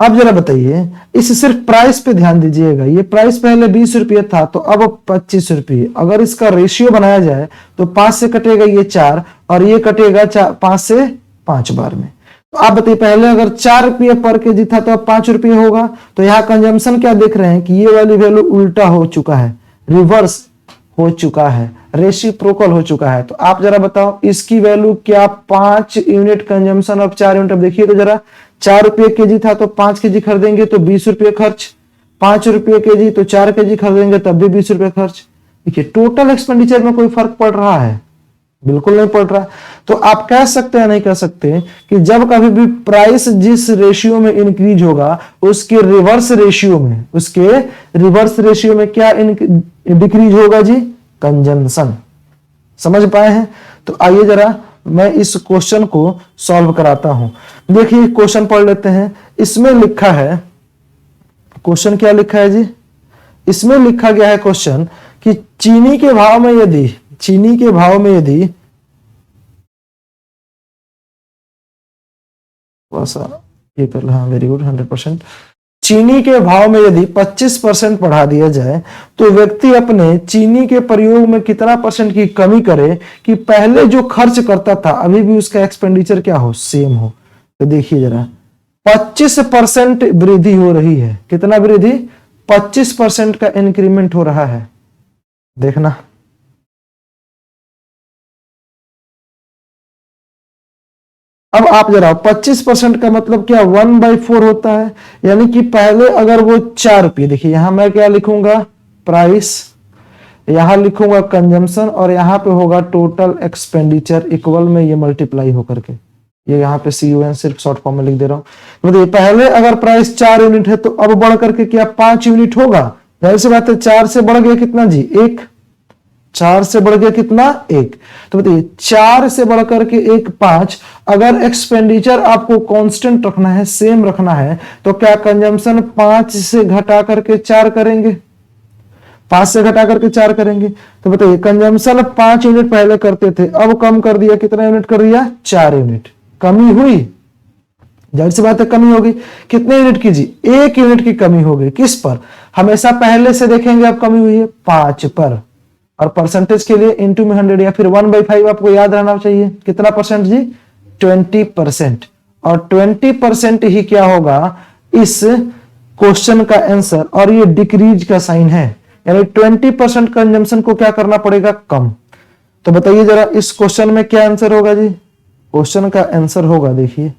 अब जरा बताइए, इस सिर्फ प्राइस पे ध्यान दीजिएगा। ये प्राइस पहले 20 रुपये था, तो अब 25 रुपये। अगर इसका रेशियो बनाया जाए तो 5 से कटेगा ये 4 और ये कटेगा 5 से 5 बार में। तो आप बताइए, पहले अगर 4 रुपये पर केजी था तो अब 5 रुपये होगा। तो यहाँ कंजम्पशन क्या देख रहे हैं कि ये वाली वैल्यू उल्टा हो चुका है, रिवर्स हो चुका है, रेसिप्रोकल हो चुका है। तो आप जरा बताओ, इसकी वैल्यू क्या 5 यूनिट कंजम्पशन, अब 4 यूनिट। अब देखिए तो जरा, 4 रुपये केजी था तो 5 केजी खरीदेंगे तो 20 रुपये खर्च, 5 रुपये केजी तो 4 केजी खरीदेंगे तब भी 20 रुपये खर्च। देखिए, टोटल एक्सपेंडिचर में कोई फर्क पड़ रहा है? बिल्कुल नहीं पड़ रहा। तो आप कह सकते हैं, नहीं कह सकते कि जब कभी भी प्राइस जिस रेशियो में इंक्रीज होगा उसके रिवर्स रेशियो में क्या डिक्रीज होगा जी? कंजम्पशन। समझ पाए हैं? तो आइए जरा मैं इस क्वेश्चन को सॉल्व कराता हूं। देखिए क्वेश्चन पढ़ लेते हैं। इसमें लिखा है, क्वेश्चन क्या लिखा है जी? इसमें लिखा गया है क्वेश्चन कि चीनी के भाव में यदि ये पहले, हाँ वेरी गुड, 100%। चीनी के भाव में यदि 25% बढ़ा दिया जाए तो व्यक्ति अपने चीनी के प्रयोग में कितना % की कमी करे कि पहले जो खर्च करता था अभी भी उसका एक्सपेंडिचर क्या हो? सेम हो। तो देखिए जरा, 25% वृद्धि हो रही है। कितना वृद्धि? 25% का इंक्रीमेंट हो रहा है। देखना, अब आप जरा 25% का मतलब क्या? 1/4 होता है। यानी कि पहले अगर वो 4 रुपये, देखिए यहां मैं क्या लिखूंगा? प्राइस, यहां लिखूंगा कंजम्पशन और यहां पे होगा टोटल एक्सपेंडिचर, इक्वल में ये मल्टीप्लाई होकर के, ये यहाँ पे CUN सिर्फ शॉर्ट फॉर्म में लिख दे रहा हूं। मतलब पहले अगर प्राइस 4 यूनिट है तो अब बढ़ करके क्या 5 यूनिट होगा? जाहिर सी बात है, 4 से बढ़ गया कितना जी? 1। 4 से बढ़ गया कितना? 1। तो बताइए 4 से बढ़ करके 1 5। अगर एक्सपेंडिचर आपको कांस्टेंट रखना है, सेम रखना है, तो क्या कंजम्पशन 5 से घटा करके 4 करेंगे? 5 से घटा करके 4 करेंगे। तो बताइए कंजम्पशन 5 यूनिट पहले करते थे, अब कम कर दिया, कितना यूनिट कर दिया? 4 यूनिट। कमी हुई? जाहिर सी बात है कमी होगी। कितने यूनिट की जी? 1 यूनिट की कमी हो गई। किस पर? हमेशा पहले से देखेंगे अब कमी हुई है 5 पर। और परसेंटेज के लिए इंटू में 100 या फिर 1/5 आपको याद रहना चाहिए। कितना परसेंट जी? 20%। और 20% ही क्या होगा इस क्वेश्चन का आंसर, और ये डिक्रीज का साइन है, यानी 20% कंजम्पशन को क्या करना पड़ेगा? कम। तो बताइए जरा इस क्वेश्चन में क्या आंसर होगा जी? क्वेश्चन का आंसर होगा, देखिए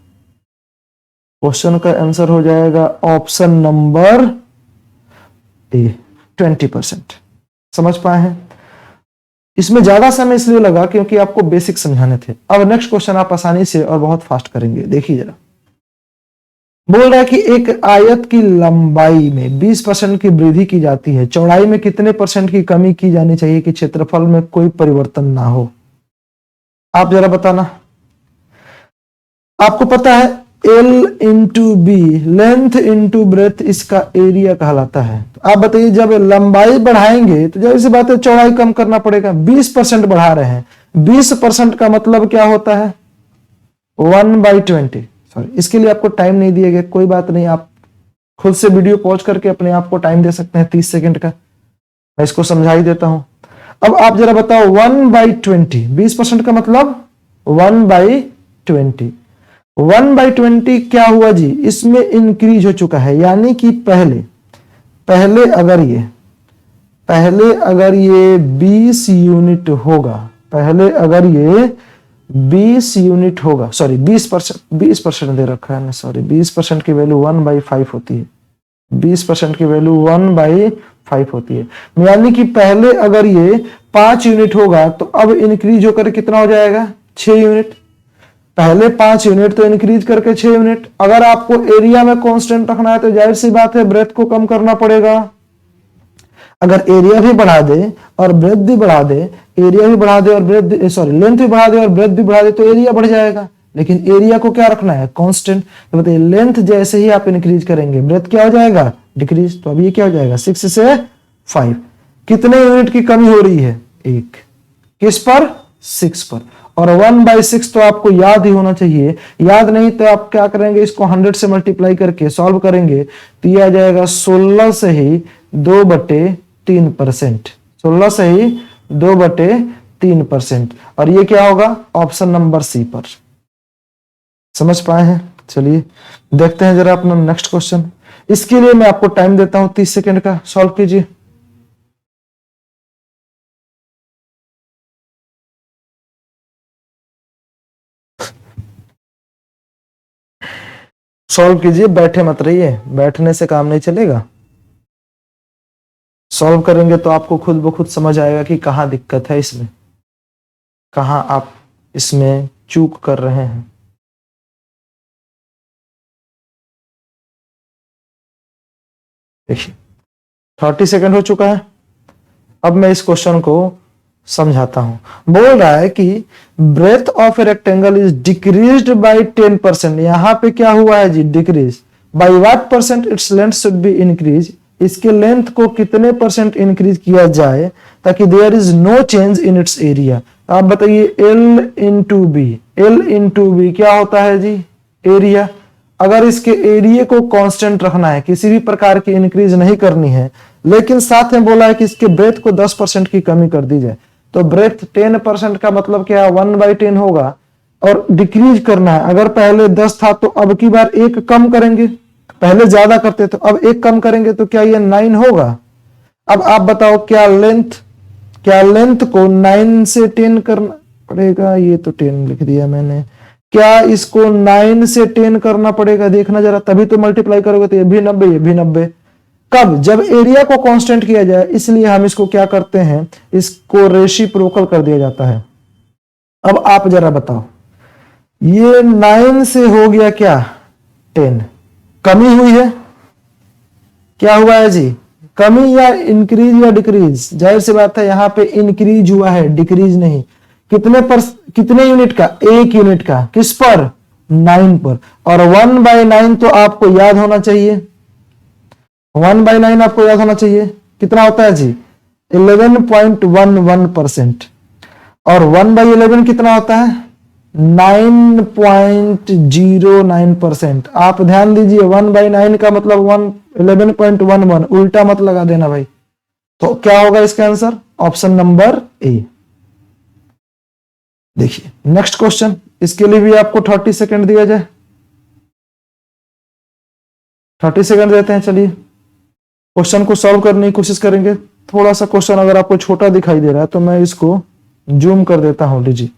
क्वेश्चन का आंसर हो जाएगा ऑप्शन नंबर ए, 20%। समझ पाए हैं? इसमें ज्यादा समय इसलिए लगा क्योंकि आपको बेसिक समझाने थे। अब नेक्स्ट क्वेश्चन आप आसानी से और बहुत फास्ट करेंगे। देखिए जरा, बोल रहा है कि एक आयत की लंबाई में 20% की वृद्धि की जाती है, चौड़ाई में कितने % की कमी की जानी चाहिए कि क्षेत्रफल में कोई परिवर्तन ना हो? आप जरा बताना। आपको पता है L into B, length into breadth इसका एरिया कहलाता है। तो आप बताइए जब लंबाई बढ़ाएंगे तो जब इसी बात है चौड़ाई कम करना पड़ेगा। 20% बढ़ा रहे हैं, 20% का मतलब क्या होता है? 1/20। सॉरी, इसके लिए आपको टाइम नहीं दिया गया, कोई बात नहीं, आप खुद से वीडियो पॉज करके अपने आप को टाइम दे सकते हैं 30 सेकंड का। मैं इसको समझा ही देता हूं। अब आप जरा बताओ 1/20, 20% का मतलब 1/20। 1/20 क्या हुआ जी? इसमें इंक्रीज हो चुका है, यानी कि पहले अगर ये 20 यूनिट होगा, पहले अगर ये 20 यूनिट होगा, सॉरी 20% दे रखा है, सॉरी 20% की वैल्यू 1/5 होती है। 20% की वैल्यू 1/5 होती है, यानी कि पहले अगर ये 5 यूनिट होगा तो अब इंक्रीज होकर कितना हो जाएगा? 6 यूनिट। पहले 5 यूनिट तो इंक्रीज करके 6 यूनिट। अगर आपको एरिया में कांस्टेंट रखना है तो जाहिर सी बात है ब्रेथ को कम करना पड़ेगा। अगर एरिया भी बढ़ा दे और ब्रेथ भी बढ़ा दे, एरिया भी बढ़ा दे और ब्रेथ, सॉरी लेंथ भी बढ़ा दे और ब्रेथ भी बढ़ा दे तो एरिया बढ़ जाएगा, लेकिन एरिया को क्या रखना है? कांस्टेंट। तो बताइए लेंथ जैसे ही आप इंक्रीज करेंगे ब्रेथ क्या हो जाएगा? डिक्रीज। तो अब ये क्या हो जाएगा? 6 से 5। कितने यूनिट की कमी हो रही है? 1। किस पर? 6 पर। और 1/6 तो आपको याद ही होना चाहिए। याद नहीं तो आप क्या करेंगे? इसको 100 से मल्टीप्लाई करके सॉल्व करेंगे तो यह आ जाएगा 16 से ही 2/3%। 16 से ही 2/3%। और ये क्या होगा? ऑप्शन नंबर सी पर। समझ पाए हैं? चलिए देखते हैं जरा अपना नेक्स्ट क्वेश्चन। इसके लिए मैं आपको टाइम देता हूं 30 सेकंड का, सॉल्व कीजिए। सॉल्व कीजिए, बैठे मत रहिए, बैठने से काम नहीं चलेगा। सॉल्व करेंगे तो आपको खुद ब खुद समझ आएगा कि कहां दिक्कत है, इसमें कहां आप इसमें चूक कर रहे हैं। देखिए 30 सेकंड हो चुका है। अब मैं इस क्वेश्चन को समझाता हूं। बोल रहा है कि breadth of a rectangle is decreased by 10%। यहां पे क्या हुआ है जी? Decrease. By what percent its length should be increase? इसके लेंथ को कितने % इंक्रीज किया जाए ताकि there is no change in its area? आप बताइए L into B. L into B क्या होता है जी? एरिया। अगर इसके एरिया को कांस्टेंट रखना है, किसी भी प्रकार की इंक्रीज नहीं करनी है, लेकिन साथ में बोला है कि इसके ब्रेथ को 10% की कमी कर दी जाए, तो ब्रेथ 10% का मतलब क्या है? 1/10 होगा। और डिक्रीज करना है, अगर पहले 10 था तो अब की बार 1 कम करेंगे। पहले ज्यादा करते तो अब 1 कम करेंगे तो क्या ये 9 होगा? अब आप बताओ क्या लेंथ को 9 से 10 करना पड़ेगा? ये तो 10 लिख दिया मैंने। क्या इसको 9 से 10 करना पड़ेगा? देखना जरा, तभी तो मल्टीप्लाई करोगे तो ये भी 90, ये भी 90। कब? जब एरिया को कांस्टेंट किया जाए, इसलिए हम इसको क्या करते हैं? इसको रेसिप्रोकल कर दिया जाता है। अब आप जरा बताओ, ये 9 से हो गया क्या? 10। कमी हुई है? क्या हुआ है जी? कमी या इंक्रीज या डिक्रीज? जाहिर सी बात है यहां पे इंक्रीज हुआ है, डिक्रीज नहीं। कितने यूनिट का? 1 यूनिट का। किस पर? 9 पर। और 1/9 तो आपको याद होना चाहिए। 1/9 आपको याद होना चाहिए। कितना होता है जी? 11.11%। और 1/11 कितना होता है? 9.09%। आप ध्यान दीजिए 1/9 का मतलब 11.11, उल्टा मत लगा देना भाई। तो क्या होगा इसका आंसर? Option number A. देखिए नेक्स्ट क्वेश्चन, इसके लिए भी आपको 30 सेकंड दिया जाए। 30 सेकंड देते हैं। चलिए क्वेश्चन को सॉल्व करने की कोशिश करेंगे। थोड़ा सा क्वेश्चन अगर आपको छोटा दिखाई दे रहा है तो मैं इसको जूम कर देता हूं। लीजिए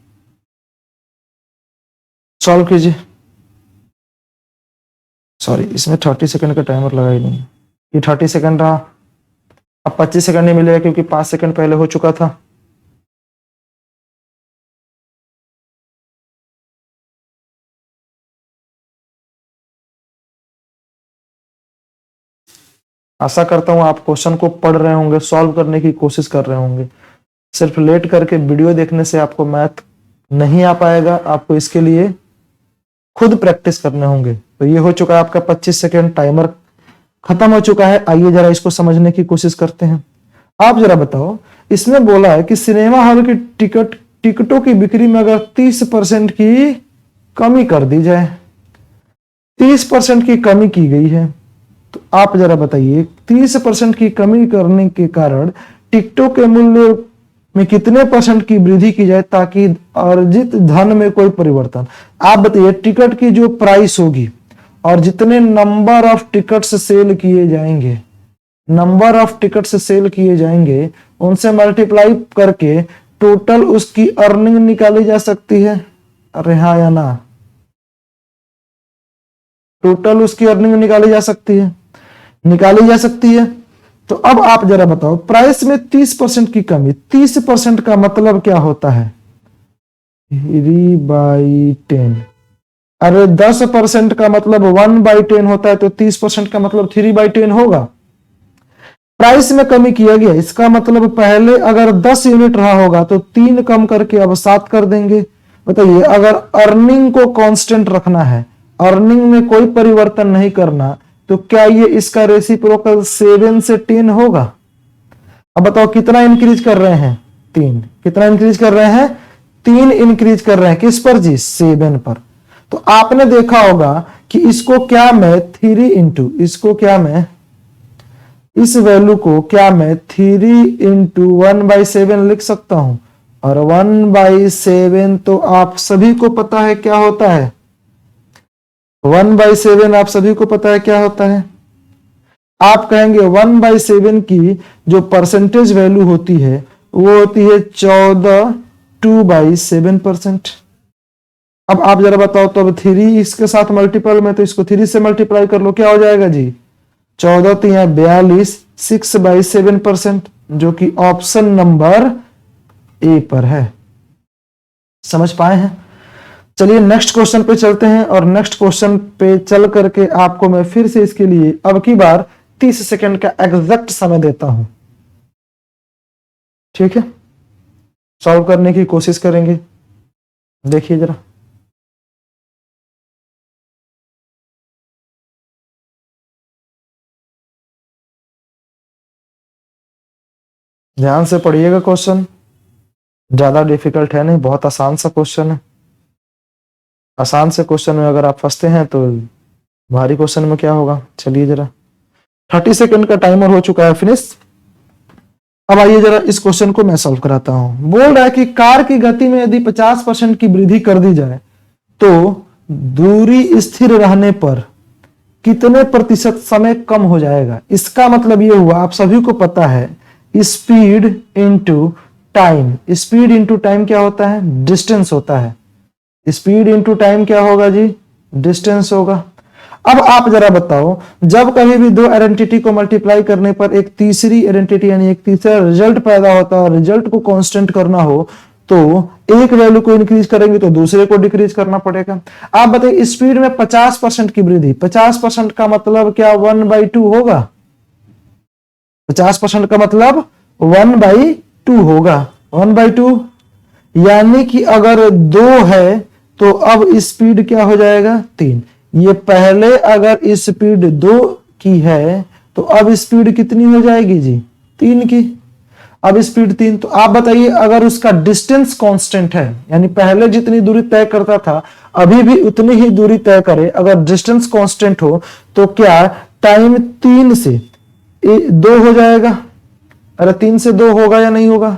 सॉल्व कीजिए। सॉरी, इसमें 30 सेकंड का टाइमर लगा ही नहीं। ये 30 सेकंड रहा, अब 25 सेकंड नहीं मिलेगा क्योंकि 5 सेकंड पहले हो चुका था। आशा करता हूं आप क्वेश्चन को पढ़ रहे होंगे, सॉल्व करने की कोशिश कर रहे होंगे। सिर्फ लेट करके वीडियो देखने से आपको मैथ नहीं आ पाएगा, आपको इसके लिए खुद प्रैक्टिस करने होंगे। तो ये हो चुका है आपका 25 सेकंड, टाइमर खत्म हो चुका है। आइए जरा इसको समझने की कोशिश करते हैं। आप जरा बताओ, इसमें बोला है कि सिनेमा हॉल की टिकटों की बिक्री में अगर 30% की कमी कर दी जाए, 30% की कमी की गई है, तो आप जरा बताइए 30% की कमी करने के कारण टिकटों के मूल्य में कितने % की वृद्धि की जाए ताकि अर्जित धन में कोई परिवर्तन। आप बताइए टिकट की जो प्राइस होगी और जितने नंबर ऑफ टिकट्स सेल किए जाएंगे, नंबर ऑफ टिकट्स सेल किए जाएंगे, उनसे मल्टीप्लाई करके टोटल उसकी अर्निंग निकाली जा सकती है। अरे हाँ या ना? टोटल उसकी अर्निंग निकाली जा सकती है, निकाली जा सकती है। तो अब आप जरा बताओ, प्राइस में 30% की कमी, 30% का मतलब क्या होता है? 3/10। अरे 10% का मतलब 1/10 होता है, तो 30% का मतलब 3/10 होगा। प्राइस में कमी किया गया, इसका मतलब पहले अगर 10 यूनिट रहा होगा तो 3 कम करके अब 7 कर देंगे। बताइए अगर अर्निंग को कांस्टेंट रखना है, अर्निंग में कोई परिवर्तन नहीं करना, तो क्या ये इसका रेसिप्रोकल 7 से 10 होगा? अब बताओ कितना इंक्रीज कर रहे हैं? 3। कितना इंक्रीज कर रहे हैं? 3 इंक्रीज कर रहे हैं। किस पर जी? 7 पर। तो आपने देखा होगा कि इसको क्या मैं 3 इंटू, इसको क्या मैं, इस वैल्यू को क्या मैं 3 इंटू 1/7 लिख सकता हूं। और 1/7 तो आप सभी को पता है क्या होता है। 1/7 आप सभी को पता है क्या होता है। आप कहेंगे 1/7 की जो परसेंटेज वैल्यू होती है वो होती है 14 2/7%। अब आप जरा बताओ, तो अब 3 इसके साथ मल्टीपल में, तो इसको 3 से मल्टीप्लाई कर लो, क्या हो जाएगा जी? 14 3 42, 6/7%, जो कि ऑप्शन नंबर ए पर है। समझ पाए हैं? चलिए नेक्स्ट क्वेश्चन पे चलते हैं, और नेक्स्ट क्वेश्चन पे चल करके आपको मैं फिर से इसके लिए अब की बार 30 सेकंड का एग्जैक्ट समय देता हूं। ठीक है, सॉल्व करने की कोशिश करेंगे। देखिए जरा, ध्यान से पढ़िएगा। क्वेश्चन ज्यादा डिफिकल्ट है नहीं, बहुत आसान सा क्वेश्चन है। आसान से क्वेश्चन में अगर आप फंसते हैं तो भारी क्वेश्चन में क्या होगा। चलिए जरा, 30 सेकंड का टाइमर हो चुका है फिनिश। अब आइए जरा इस क्वेश्चन को मैं सॉल्व कराता हूं। बोल रहा है कि कार की गति में यदि 50% की वृद्धि कर दी जाए तो दूरी स्थिर रहने पर कितने प्रतिशत समय कम हो जाएगा। इसका मतलब ये हुआ, आप सभी को पता है speed into time. Speed into time क्या होता है? डिस्टेंस होता है। स्पीड इनटू टाइम क्या होगा जी? डिस्टेंस होगा। अब आप जरा बताओ, जब कभी भी दो आइडेंटिटी को मल्टीप्लाई करने पर एक तीसरी आइडेंटिटी यानी एक तीसरा रिजल्ट पैदा होता है, और रिजल्ट को कांस्टेंट करना हो तो एक वैल्यू को इंक्रीज करेंगे तो दूसरे को डिक्रीज करना पड़ेगा। आप बताइए स्पीड में 50% की वृद्धि, 50% का मतलब क्या 1/2 होगा? 50% का मतलब 1/2 होगा। 1/2 यानी कि अगर 2 है तो अब स्पीड क्या हो जाएगा? 3। ये पहले अगर स्पीड 2 की है तो अब स्पीड कितनी हो जाएगी जी? 3 की। अब स्पीड 3, तो आप बताइए अगर उसका डिस्टेंस कांस्टेंट है, यानी पहले जितनी दूरी तय करता था अभी भी उतनी ही दूरी तय करे, अगर डिस्टेंस कांस्टेंट हो तो क्या टाइम 3 से 2 हो जाएगा? अरे 3 से 2 होगा या नहीं होगा?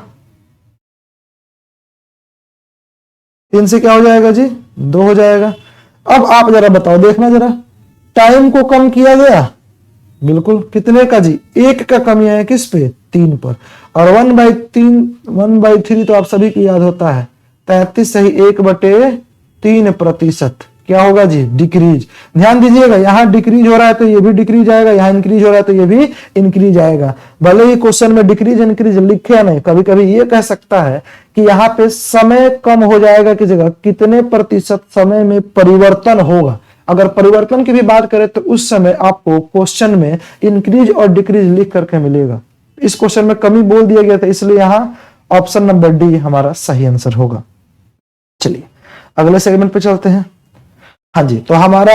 3 से क्या हो जाएगा जी? 2 हो जाएगा। अब आप जरा बताओ, देखना जरा, टाइम को कम किया गया, बिल्कुल, कितने का जी? 1 का कमी है किस पे? 3 पर। और 1/3 तो आप सभी को याद होता है, 33 सही 1/3%। क्या होगा जी? डिक्रीज। ध्यान दीजिएगा, यहां डिक्रीज हो रहा है तो ये भी डिक्रीज आएगा, यहां इंक्रीज हो रहा है तो ये भी इंक्रीज आएगा। भले ही क्वेश्चन में डिक्रीज इंक्रीज लिखे नहीं, कभी कभी ये कह सकता है कि यहाँ पे समय कम हो जाएगा की जगह कितने प्रतिशत समय में परिवर्तन होगा। अगर परिवर्तन की भी बात करें तो उस समय आपको क्वेश्चन में इंक्रीज और डिक्रीज लिख करके मिलेगा। इस क्वेश्चन में कमी बोल दिया गया था, इसलिए यहां ऑप्शन नंबर डी हमारा सही आंसर होगा। चलिए अगले सेगमेंट पे चलते हैं। हाँ जी, तो हमारा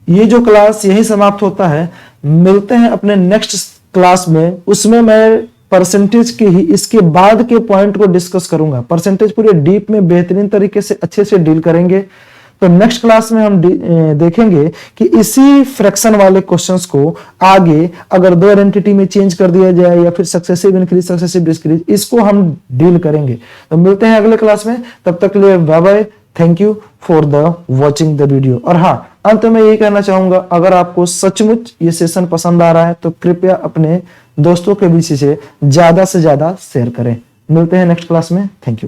ये जो क्लास यही समाप्त होता है। मिलते हैं अपने नेक्स्ट क्लास में, उसमें मैं परसेंटेज के ही इसके बाद के पॉइंट को डिस्कस करूंगा। परसेंटेज पूरे डीप में बेहतरीन तरीके से अच्छे से डील करेंगे। तो नेक्स्ट क्लास में हम देखेंगे कि इसी फ्रैक्शन वाले क्वेश्चंस को आगे अगर दो आइडेंटिटी में चेंज कर दिया जाए या फिर सक्सेसिव इंक्रीज सक्सेसिव डिक्रीज, इसको हम डील करेंगे। तो मिलते हैं अगले क्लास में, तब तक के लिए bye bye. Thank you for the watching the video. और हाँ, अंत में यही कहना चाहूंगा, अगर आपको सचमुच ये सेशन पसंद आ रहा है तो कृपया अपने दोस्तों के बीच से ज्यादा शेयर करें। मिलते हैं नेक्स्ट क्लास में। Thank you.